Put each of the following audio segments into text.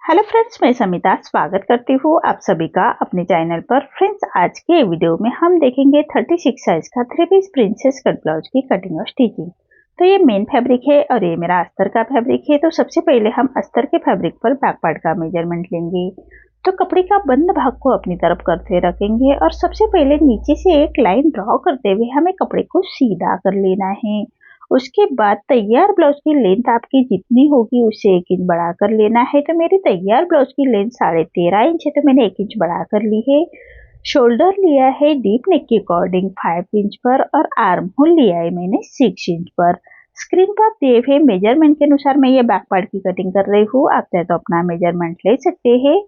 Hello friends, मैं समिता स्वागत करती हूँ आप सभी का अपने चैनल पर। फ्रेंड्स, आज के वीडियो में हम देखेंगे 36 साइज का 3 पीस प्रिंसेस कट ब्लाउज की कटिंग और स्टिचिंग। तो ये मेन फैब्रिक है और ये मेरा अस्तर का फैब्रिक है। तो सबसे पहले हम अस्तर के फैब्रिक पर बैक पार्ट का मेजरमेंट लेंगे। तो कपड़े का बंद भाग को अपनी तरफ करते रखेंगे और सबसे पहले नीचे से एक लाइन ड्रॉ करते हुए हमें कपड़े को सीधा कर लेना है। उसके बाद तैयार ब्लाउज की लेंथ आपकी जितनी होगी उससे 1 इंच बढ़ा कर लेना है। तो मेरी तैयार ब्लाउज की लेंथ 13.5 इंच है, तो मैंने 1 इंच बढ़ा कर ली है। शोल्डर लिया है डीप नेक के अकॉर्डिंग 5 इंच पर और आर्म होल लिया है मैंने 6 इंच पर। स्क्रीन पर दिए हुए मेजरमेंट के अनुसार मैं ये बैक पार्ट की कटिंग कर रही हूँ। आप चाहे तो अपना मेजरमेंट ले सकते हैं।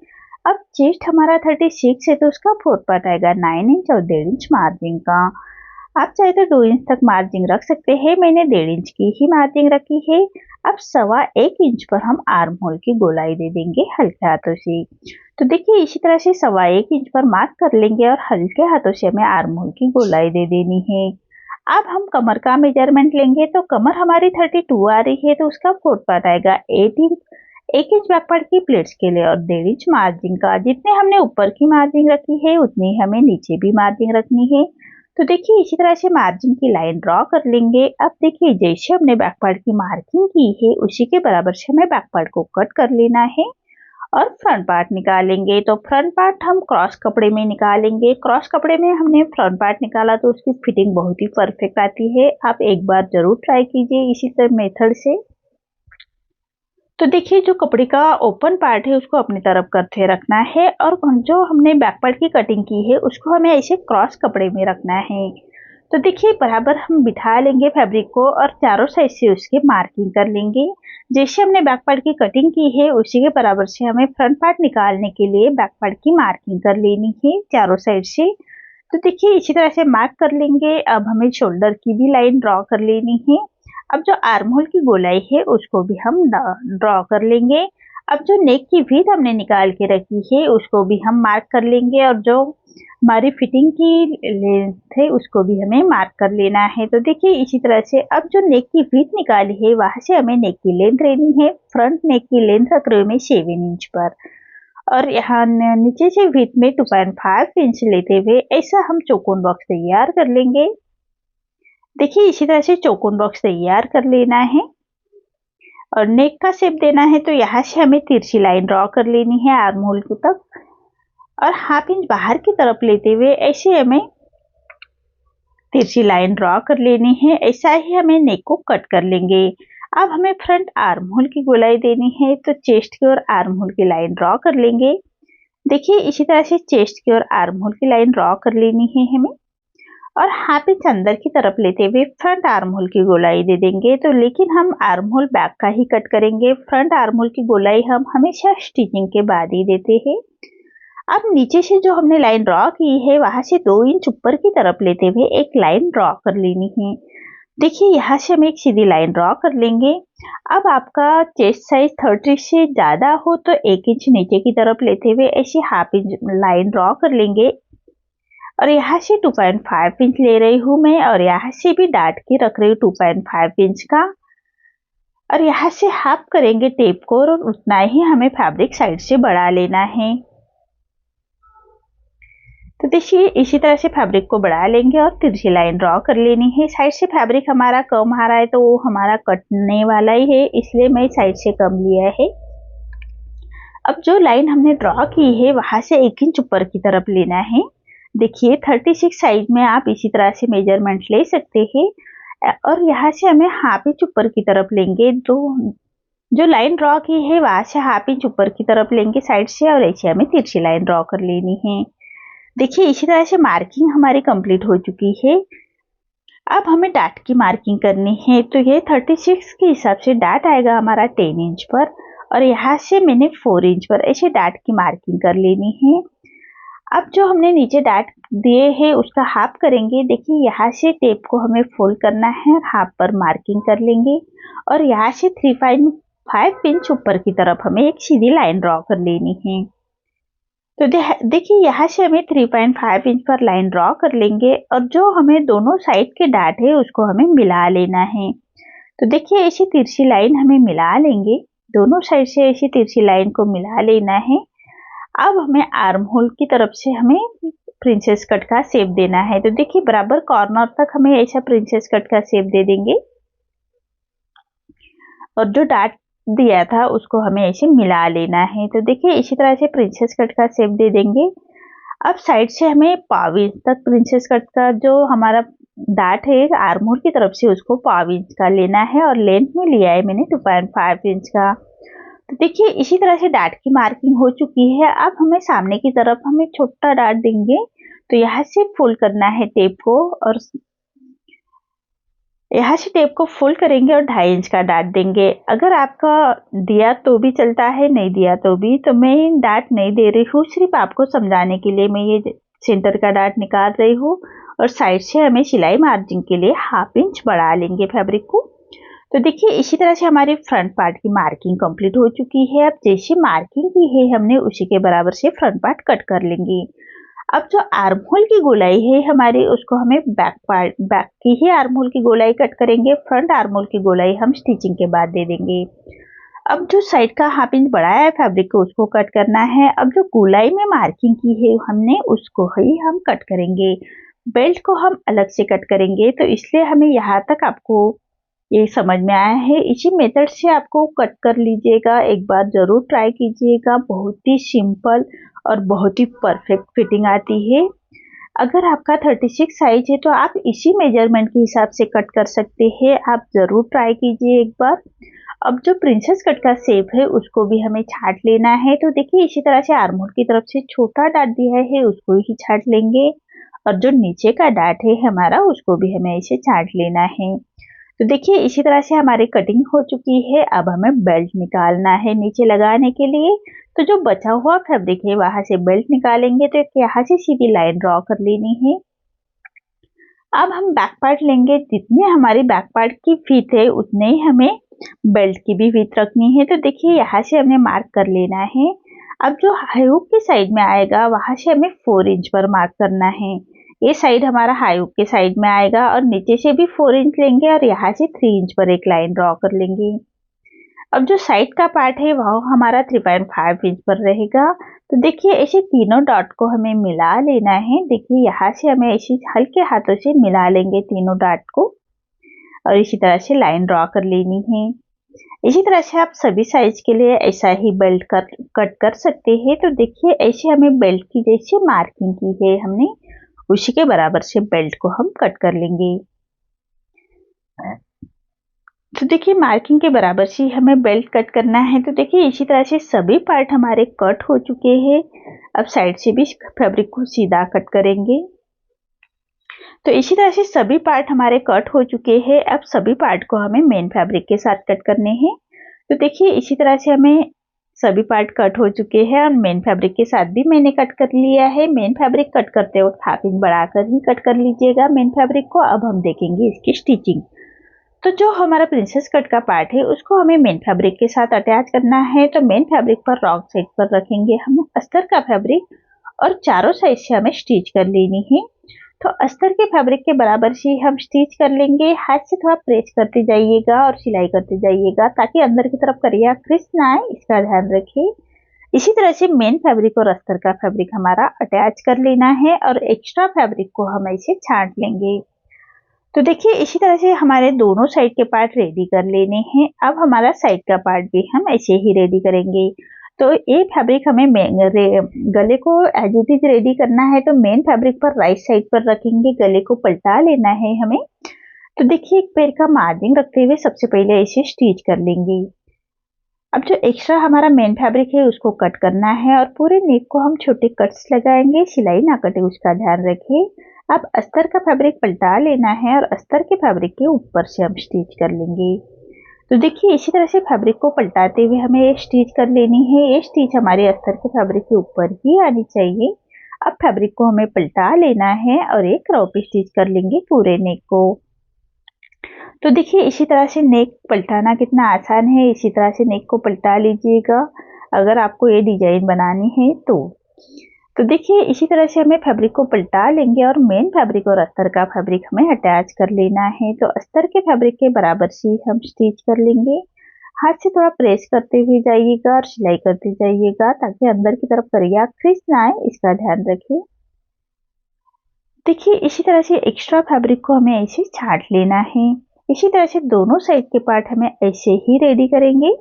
अब चेस्ट हमारा 36 है, तो उसका फोर्थ पार्ट आएगा 9 इंच और 1.5 इंच मार्जिन का। आप चाहे तो 2 इंच तक मार्जिन रख सकते हैं, मैंने 1.5 इंच की ही मार्जिन रखी है। अब 1.25 इंच पर हम आर्म होल की गोलाई दे देंगे हल्के हाथों से। तो देखिए इसी तरह से 1.25 इंच पर मार्क कर लेंगे और हल्के हाथों से हमें आर्म होल की गोलाई दे देनी है। अब हम कमर का मेजरमेंट लेंगे। तो कमर हमारी 32 आ रही है, तो उसका फोर्थ पार्ट आएगा 8 इंच। 1 इंच बैक पार्ट की प्लेट्स के लिए और 1.5 इंच मार्जिन का। जितने हमने ऊपर की मार्जिन रखी है उतनी हमें नीचे भी मार्जिन रखनी है। तो देखिए इसी तरह से मार्जिन की लाइन ड्रॉ कर लेंगे। अब देखिए जैसे हमने बैक पार्ट की मार्किंग की है उसी के बराबर से हमें बैक पार्ट को कट कर लेना है और फ्रंट पार्ट निकालेंगे। तो फ्रंट पार्ट हम क्रॉस कपड़े में निकालेंगे। क्रॉस कपड़े में हमने फ्रंट पार्ट निकाला तो उसकी फिटिंग बहुत ही परफेक्ट आती है। आप एक बार जरूर ट्राई कीजिए इसी तरह मेथड से। तो देखिए जो कपड़े का ओपन पार्ट है उसको अपनी तरफ करके रखना है और जो हमने बैक पार्ट की कटिंग की है उसको हमें ऐसे क्रॉस कपड़े में रखना है। तो देखिए बराबर हम बिठा लेंगे फैब्रिक को और चारों साइड से उसकी मार्किंग कर लेंगे। जैसे हमने बैक पार्ट की कटिंग की है उसी के बराबर से हमें फ्रंट पार्ट निकालने के लिए बैक पार्ट की मार्किंग कर लेनी है चारों साइड से। तो देखिए इसी तरह से मार्क कर लेंगे। अब हमें शोल्डर की भी लाइन ड्रॉ कर लेनी है। अब जो आर्म होल की गोलाई है उसको भी हम ड्रॉ कर लेंगे। अब जो नेक की विड्थ हमने निकाल के रखी है उसको भी हम मार्क कर लेंगे और जो हमारी फिटिंग की लेंथ है उसको भी हमें मार्क कर लेना है। तो देखिए इसी तरह से अब जो नेक की विड्थ निकाली है वहां से हमें नेक की लेंथ लेनी है। फ्रंट नेक की लेंथ रख रही हूँ मैं 7 इंच पर और यहाँ नीचे से विड्थ में 2.5 इंच लेते हुए ऐसा हम चौकोन बॉक्स तैयार कर लेंगे। देखिए इसी तरह से चौकोन बॉक्स तैयार कर लेना है और नेक का शेप देना है। तो यहाँ से हमें तिरछी लाइन ड्रॉ कर लेनी है आर्म होल तक और हाफ इंच बाहर की तरफ लेते हुए ऐसे हमें तिरछी लाइन ड्रॉ कर लेनी है। ऐसा ही हमें नेक को कट कर लेंगे। अब हमें फ्रंट आर्म होल की गोलाई देनी है, तो चेस्ट की ओर आर्म होल की लाइन ड्रॉ कर लेंगे। देखिए इसी तरह से चेस्ट की ओर आर्म होल की लाइन ड्रॉ कर लेनी है हमें और हाफ इंच अंदर की तरफ लेते हुए फ्रंट आर्म होल की गोलाई दे देंगे। तो लेकिन हम आर्म होल बैक का ही कट करेंगे। फ्रंट आर्म होल की गोलाई हम हमेशा स्टिचिंग के बाद ही देते हैं। अब नीचे से जो हमने लाइन ड्रॉ की है वहां से 2 इंच ऊपर की तरफ लेते हुए एक लाइन ड्रॉ कर लेनी है। देखिए यहाँ से हम एक सीधी लाइन ड्रॉ कर लेंगे। अब आपका चेस्ट साइज 30 से ज्यादा हो तो 1 इंच नीचे की तरफ लेते हुए ऐसी हाफ इंच लाइन ड्रॉ कर लेंगे और यहाँ से 2.5 इंच ले रही हूँ मैं और यहाँ से भी डाट के रख रही हूँ 2.5 इंच का और यहाँ से हाफ करेंगे टेप को और उतना ही हमें फैब्रिक साइड से बढ़ा लेना है। तो देखिए इसी तरह से फैब्रिक को बढ़ा लेंगे और तिरछी लाइन ड्रॉ कर लेनी है। साइड से फैब्रिक हमारा कम आ रहा है तो वो हमारा कटने वाला ही है, इसलिए मैं साइड से कम लिया है। अब जो लाइन हमने ड्रॉ की है वहां से 1 इंच ऊपर की तरफ लेना है। देखिए 36 साइज में आप इसी तरह से मेजरमेंट ले सकते हैं और यहाँ से हमें हाफ इंच ऊपर की तरफ लेंगे। तो जो लाइन ड्रॉ की है वहां से हाफ इंच ऊपर की तरफ लेंगे साइड से और ऐसे हमें तिरछी लाइन ड्रॉ कर लेनी है। देखिए इसी तरह से मार्किंग हमारी कंप्लीट हो चुकी है। अब हमें डाट की मार्किंग करनी है। तो ये 36 के हिसाब से डाट आएगा हमारा 10 इंच पर और यहाँ से मैंने 4 इंच पर ऐसे डाट की मार्किंग कर लेनी है। अब जो हमने नीचे डाट दिए हैं उसका हाफ करेंगे। देखिए यहाँ से टेप को हमें फोल्ड करना है और हाफ पर मार्किंग कर लेंगे और यहाँ से 3.5 इंच ऊपर की तरफ हमें एक सीधी लाइन ड्रॉ कर लेनी है। तो देखिए यहाँ से हमें 3.5 इंच पर लाइन ड्रॉ कर लेंगे और जो हमें दोनों साइड के डाट है उसको हमें मिला लेना है। तो देखिए ऐसी तिरछी लाइन हमें मिला लेंगे। दोनों साइड से ऐसी तिरछी लाइन को मिला लेना है। अब हमें आर्म होल की तरफ से हमें प्रिंसेस कट का शेप देना है। तो देखिए बराबर कॉर्नर तक हमें ऐसा प्रिंसेस कट का शेप दे देंगे और जो डार्ट दिया था उसको हमें ऐसे मिला लेना है। तो देखिए इसी तरह से प्रिंसेस कट का शेप दे देंगे। अब साइड से हमें पाव इंच तक प्रिंसेस कट का जो हमारा डार्ट है आर्म होल की तरफ से उसको पाव इंच का लेना है और लेंथ में लिया है मैंने 2.5 इंच का। तो देखिए इसी तरह से डार्ट की मार्किंग हो चुकी है। अब हमें सामने की तरफ हमें छोटा डार्ट देंगे। तो यहाँ से फोल्ड करना है टेप को और यहाँ से टेप को फोल्ड करेंगे और 2.5 इंच का डार्ट देंगे। अगर आपका दिया तो भी चलता है, नहीं दिया तो भी। तो मैं डार्ट नहीं दे रही हूँ, सिर्फ आपको समझाने के लिए मैं ये सेंटर का डार्ट निकाल रही हूँ। और साइड से हमें सिलाई मार्जिन के लिए 1/2 इंच बढ़ा लेंगे फैब्रिक को। तो देखिए इसी तरह से हमारे फ्रंट पार्ट की मार्किंग कंप्लीट हो चुकी है। अब जैसे मार्किंग की है हमने उसी के बराबर से फ्रंट पार्ट कट कर लेंगे। अब जो आर्म होल की गोलाई है हमारी उसको हमें बैक की ही आर्म होल की गोलाई कट करेंगे। फ्रंट आर्म होल की गोलाई हम स्टिचिंग के बाद दे देंगे। अब जो साइड का 1/2 इंच बढ़ाया है फैब्रिक को उसको कट करना है। अब जो गोलाई में मार्किंग की है हमने उसको ही हम कट करेंगे। बेल्ट को हम अलग से कट करेंगे। तो इसलिए हमें यहाँ तक आपको ये समझ में आया है। इसी मेथड से आपको कट कर लीजिएगा, एक बार जरूर ट्राई कीजिएगा। बहुत ही सिंपल और बहुत ही परफेक्ट फिटिंग आती है। अगर आपका 36 साइज है तो आप इसी मेजरमेंट के हिसाब से कट कर सकते हैं। आप जरूर ट्राई कीजिए एक बार। अब जो प्रिंसेस कट का शेप है उसको भी हमें छाट लेना है। तो देखिए इसी तरह से आर्म होल की तरफ से छोटा डार्ट दिया है उसको ही छाट लेंगे और जो नीचे का डार्ट है हमारा उसको भी हमें इसे छाट लेना है। तो देखिए इसी तरह से हमारी कटिंग हो चुकी है। अब हमें बेल्ट निकालना है नीचे लगाने के लिए। तो जो बचा हुआ फैब्रिक है वहां से बेल्ट निकालेंगे। तो यहाँ से सीधी लाइन ड्रॉ कर लेनी है। अब हम बैक पार्ट लेंगे। जितने हमारी बैक पार्ट की फीट है उतने ही हमें बेल्ट की भी फीट रखनी है। तो देखिए यहाँ से हमने मार्क कर लेना है। अब जो हाई हुक के साइड में आएगा वहां से हमें 4 इंच पर मार्क करना है। ये साइड हमारा हाई हुक के साइड में आएगा और नीचे से भी 4 इंच लेंगे और यहाँ से 3 इंच पर एक लाइन ड्रॉ कर लेंगे। अब जो साइड का पार्ट है वह हमारा 3.5 इंच पर रहेगा। तो देखिए ऐसे तीनों डॉट को हमें मिला लेना है। देखिए यहाँ से हमें ऐसे हल्के हाथों से मिला लेंगे तीनों डॉट को और इसी तरह से लाइन ड्रॉ कर लेनी है। इसी तरह से आप सभी साइज के लिए ऐसा ही बेल्ट कट कर सकते हैं। तो देखिए ऐसे हमें बेल्ट की जैसे मार्किंग की है हमने उसी के बराबर से बेल्ट को हम कट कर लेंगे। तो देखिए मार्किंग के बराबर से हमें बेल्ट कट करना है। तो देखिए इसी तरह से सभी पार्ट हमारे कट हो चुके हैं। अब साइड से भी फैब्रिक को सीधा कट करेंगे। तो इसी तरह से सभी पार्ट हमारे कट हो चुके हैं। अब सभी पार्ट को हमें मेन फैब्रिक के साथ कट करने हैं। तो देखिए इसी तरह से हमें सभी पार्ट कट हो चुके हैं और मेन फैब्रिक के साथ भी मैंने कट कर लिया है। मेन फैब्रिक कट करते वक्त 1/2 इंच बढ़ाकर ही कट कर लीजिएगा मेन फैब्रिक को। अब हम देखेंगे इसकी स्टिचिंग। तो जो हमारा प्रिंसेस कट का पार्ट है उसको हमें मेन फैब्रिक के साथ अटैच करना है। तो मेन फैब्रिक पर रॉन्ग साइड पर रखेंगे हम अस्तर का फैब्रिक और चारों साइड से हमें स्टिच कर लेनी है। तो अस्तर के फैब्रिक के बराबर से हम स्टिच कर लेंगे। हाथ से थोड़ा प्रेस करते जाइएगा और सिलाई करते जाइएगा ताकि अंदर की तरफ करिया क्रिस ना आए, इसका ध्यान रखिए। इसी तरह से मेन फैब्रिक और अस्तर का फैब्रिक हमारा अटैच कर लेना है और एक्स्ट्रा फैब्रिक को हम ऐसे छांट लेंगे। तो देखिए इसी तरह से हमारे दोनों साइड के पार्ट रेडी कर लेने हैं। अब हमारा साइड का पार्ट भी हम ऐसे ही रेडी करेंगे। तो ये फैब्रिक हमें गले को एज इट इज रेडी करना है। तो मेन फैब्रिक पर राइट साइड पर रखेंगे, गले को पलटा लेना है हमें। तो देखिए एक पैर का मार्जिन रखते हुए सबसे पहले इसे स्टिच कर लेंगे। अब जो एक्स्ट्रा हमारा मेन फैब्रिक है उसको कट करना है और पूरे नेक को हम छोटे कट्स लगाएंगे, सिलाई ना कटे उसका ध्यान रखिए। अब अस्तर का फैब्रिक पलटा लेना है और अस्तर के फैब्रिक के ऊपर से हम स्टिच कर लेंगे। तो देखिए इसी तरह से फैब्रिक को पलटाते हुए हमें ये स्टिच कर लेनी है। ये स्टिच हमारे अस्तर के फैब्रिक के ऊपर ही आनी चाहिए। अब फैब्रिक को हमें पलटा लेना है और एक क्रॉप स्टिच कर लेंगे पूरे नेक को। तो देखिए इसी तरह से नेक पलटाना कितना आसान है। इसी तरह से नेक को पलटा लीजिएगा अगर आपको ये डिजाइन बनानी है तो देखिए इसी तरह से हमें फैब्रिक को पलटा लेंगे और मेन फैब्रिक और अस्तर का फैब्रिक हमें अटैच कर लेना है। तो अस्तर के फैब्रिक के बराबर से हम स्टिच कर लेंगे। हाथ से थोड़ा प्रेस करते हुए जाइएगा और सिलाई करते जाइएगा ताकि अंदर की तरफ करिया क्रिस ना आए, इसका ध्यान रखिए। देखिए इसी तरह से एक्स्ट्रा फैब्रिक को हमें ऐसे छांट लेना है। इसी तरह से दोनों साइड के पार्ट हमें ऐसे ही रेडी करेंगे।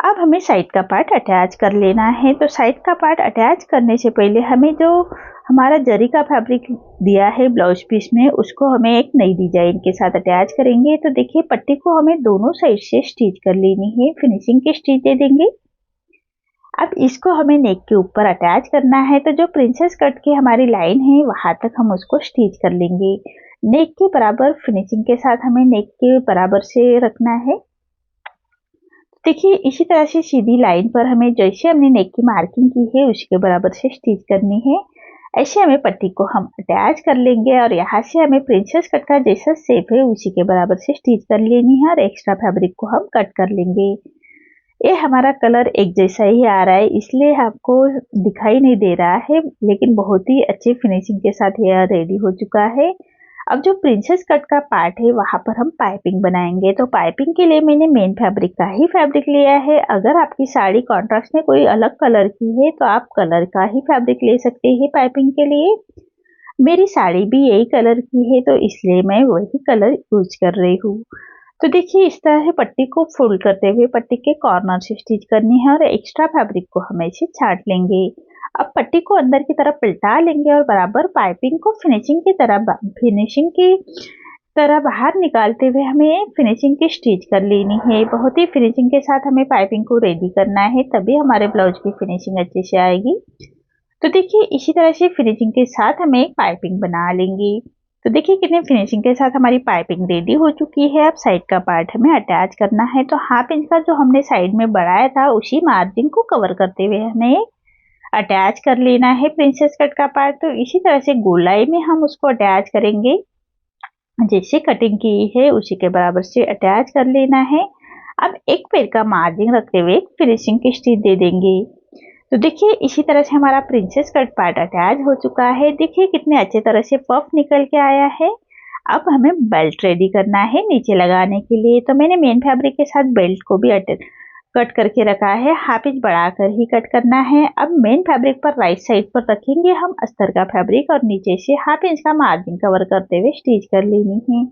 अब हमें साइड का पार्ट अटैच कर लेना है। तो साइड का पार्ट अटैच करने से पहले हमें जो हमारा जरी का फैब्रिक दिया है ब्लाउज पीस में, उसको हमें एक नई डिजाइन के साथ अटैच करेंगे। तो देखिए पट्टी को हमें दोनों साइड से स्टिच कर लेनी है, फिनिशिंग की स्टिच दे देंगे। अब इसको हमें नेक के ऊपर अटैच करना है। तो जो प्रिंसेस कट की हमारी लाइन है वहां तक हम उसको स्टिच कर लेंगे। नेक के बराबर फिनिशिंग के साथ हमें नेक के बराबर से रखना है। देखिए इसी तरह से सीधी लाइन पर हमें जैसे हमने नेक की मार्किंग की है उसके बराबर से स्टिच करनी है। ऐसे हमें पट्टी को हम अटैच कर लेंगे और यहाँ से हमें प्रिंसेस कट का जैसा शेप है उसी के बराबर से स्टिच कर लेनी है और एक्स्ट्रा फैब्रिक को हम कट कर लेंगे। ये हमारा कलर एक जैसा ही आ रहा है इसलिए आपको दिखाई नहीं दे रहा है, लेकिन बहुत ही अच्छी फिनिशिंग के साथ यह रेडी हो चुका है। अब जो प्रिंसेस कट का पार्ट है वहां पर हम पाइपिंग बनाएंगे। तो पाइपिंग के लिए मैंने मेन फैब्रिक का ही फैब्रिक लिया है। अगर आपकी साड़ी कॉन्ट्रास्ट में कोई अलग कलर की है तो आप कलर का ही फैब्रिक ले सकते हैं पाइपिंग के लिए। मेरी साड़ी भी यही कलर की है तो इसलिए मैं वही कलर यूज कर रही हूँ। तो देखिए इस तरह से पट्टी को फोल्ड करते हुए पट्टी के कॉर्नर से स्टिच करनी है और एक्स्ट्रा फैब्रिक को हम ऐसे छांट लेंगे। अब पट्टी को अंदर की तरफ पलटा लेंगे और बराबर पाइपिंग को फिनिशिंग की तरह बाहर निकालते हुए हमें फिनिशिंग की स्टिच कर लेनी है। बहुत ही फिनिशिंग के साथ हमें पाइपिंग को रेडी करना है, तभी हमारे ब्लाउज की फिनिशिंग अच्छे से आएगी। तो देखिए इसी तरह से फिनिशिंग के साथ हमें एक पाइपिंग बना लेंगे। तो देखिए कितने फिनिशिंग के साथ हमारी पाइपिंग रेडी हो चुकी है। अब साइड का पार्ट हमें अटैच करना है। तो हाफ इंच का जो हमने साइड में बढ़ाया था उसी मार्जिन को कवर करते हुए हमें अटैच कर लेना है प्रिंसेस कट का पार्ट। तो इसी तरह से गोलाई में हम उसको अटैच करेंगे, जैसे कटिंग की है उसी के बराबर से अटैच कर लेना है। अब एक पैर का मार्जिन रखते हुए फिनिशिंग की स्टिच दे देंगे। तो देखिए इसी तरह से हमारा प्रिंसेस कट पार्ट अटैच हो चुका है। देखिए कितने अच्छे तरह से पफ निकल के आया है। अब हमें बेल्ट रेडी करना है नीचे लगाने के लिए। तो मैंने मेन फैब्रिक के साथ बेल्ट को भी कट करके रखा है। हाफ इंच बढ़ाकर ही कट करना है। अब मेन फैब्रिक पर राइट साइड पर रखेंगे हम अस्तर का फैब्रिक और नीचे से हाफ इंच का मार्जिन कवर करते हुए स्टिच कर लेनी है।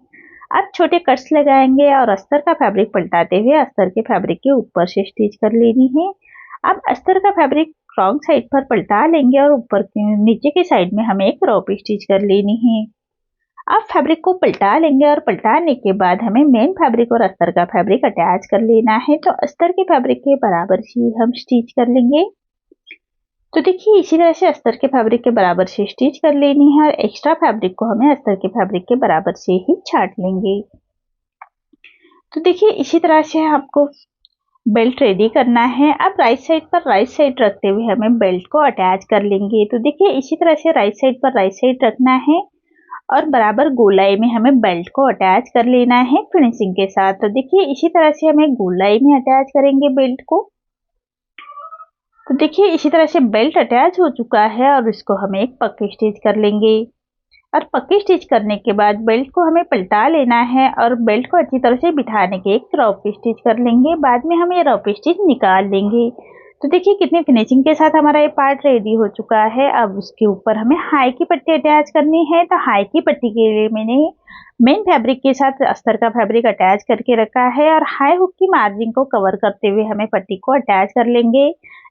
अब छोटे कट्स लगाएंगे और अस्तर का फैब्रिक पलटाते हुए अस्तर के फैब्रिक के ऊपर से स्टिच कर लेनी है। अब अस्तर का फैब्रिक रॉन्ग साइड पर पलटा लेंगे और ऊपर नीचे के साइड में हमें एक रॉ पे स्टिच कर लेनी है। अब फैब्रिक को पलटा लेंगे और पलटाने के बाद हमें मेन फैब्रिक और अस्तर का फैब्रिक अटैच कर लेना है। तो अस्तर के फैब्रिक के बराबर ही हम स्टिच कर लेंगे। तो देखिए इसी तरह से अस्तर के फैब्रिक के बराबर से स्टिच कर लेनी है और एक्स्ट्रा फैब्रिक को हमें अस्तर के फैब्रिक के बराबर से ही छांट लेंगे। तो देखिए इसी तरह से आपको बेल्ट रेडी करना है। अब राइट साइड पर राइट साइड रखते हुए हमें बेल्ट को अटैच कर लेंगे। तो देखिए इसी तरह से राइट साइड पर राइट साइड रखना है और बराबर गोलाई में हमें बेल्ट को अटैच कर लेना है फिनिशिंग के साथ। तो देखिए इसी तरह से हमें गोलाई में अटैच करेंगे बेल्ट को। तो देखिए इसी तरह से बेल्ट अटैच हो चुका है और इसको हमें एक पक्की स्टिच कर लेंगे। और पक्की स्टिच करने के बाद बेल्ट को हमें पलटा लेना है और बेल्ट को अच्छी तरह से बिठाने के एक रॉ पे स्टिच कर लेंगे। बाद में हम ये रॉ पे स्टिच निकाल लेंगे। तो देखिए कितनी फिनिशिंग के साथ हमारा ये पार्ट रेडी हो चुका है। अब उसके ऊपर हमें हाई की पट्टी अटैच करनी है। तो हाई की पट्टी के लिए मैंने मेन फैब्रिक के साथ अस्तर का फैब्रिक अटैच करके रखा है और हाई हुक की मार्जिन को कवर करते हुए हमें पट्टी को अटैच कर लेंगे।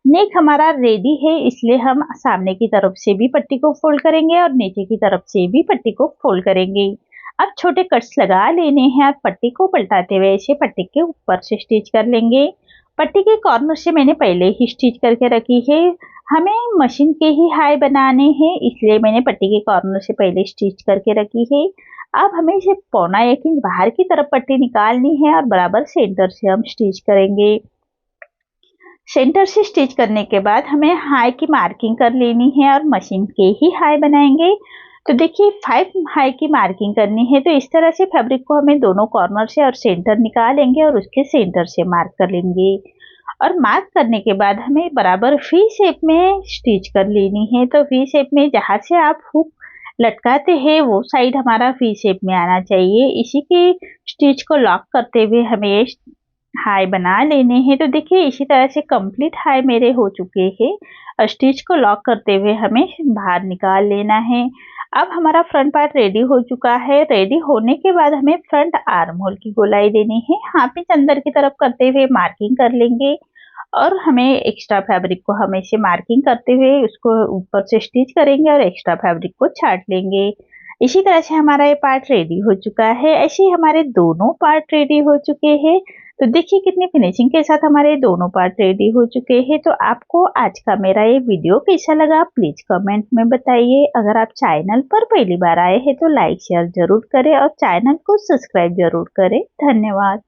नेक हमारा रेडी है इसलिए हम सामने की तरफ से भी पट्टी को फोल्ड करेंगे और नीचे की तरफ से भी पट्टी को फोल्ड करेंगे। अब छोटे कट्स लगा लेने हैं और पट्टी को पलटाते हुए इसे पट्टी के ऊपर से स्टिच कर लेंगे। पट्टी के कॉर्नर से मैंने पहले ही स्टिच करके रखी है। हमें मशीन के ही हाई बनाने हैं इसलिए मैंने पट्टी के कॉर्नर से पहले स्टिच करके रखी है। अब हमें इसे 1.25 इंच बाहर की तरफ पट्टी निकालनी है और बराबर सेंटर से हम स्टिच करेंगे। सेंटर से स्टिच करने के बाद हमें हाई की मार्किंग कर लेनी है और मशीन के ही हाई बनाएंगे। तो देखिए 5 हाई की मार्किंग करनी है। तो इस तरह से फैब्रिक को हमें दोनों कॉर्नर से और सेंटर निकालेंगे और उसके सेंटर से मार्क कर लेंगे। और मार्क करने के बाद हमें बराबर वी शेप में स्टिच कर लेनी है। तो वी शेप में जहाँ से आप हुक लटकाते हैं वो साइड हमारा वी शेप में आना चाहिए। इसी के स्टिच को लॉक करते हुए हमें हाई बना लेने हैं। तो देखिए इसी तरह से कंप्लीट हाई मेरे हो चुके हैं। स्टिच को लॉक करते हुए हमें बाहर निकाल लेना है। अब हमारा फ्रंट पार्ट रेडी हो चुका है। रेडी होने के बाद हमें फ्रंट आर्म होल की गोलाई देनी है। हाफ इंच अंदर की तरफ करते हुए मार्किंग कर लेंगे और हमें एक्स्ट्रा फैब्रिक को हमेशा मार्किंग करते हुए उसको ऊपर से स्टिच करेंगे और एक्स्ट्रा फैब्रिक को छाट लेंगे। इसी तरह से हमारा ये पार्ट रेडी हो चुका है। ऐसे ही हमारे दोनों पार्ट रेडी हो चुके हैं। तो देखिए कितनी फिनिशिंग के साथ हमारे दोनों पार्ट रेडी हो चुके हैं। तो आपको आज का मेरा ये वीडियो कैसा लगा प्लीज कमेंट में बताइए। अगर आप चैनल पर पहली बार आए हैं तो लाइक शेयर जरूर करें और चैनल को सब्सक्राइब जरूर करें। धन्यवाद।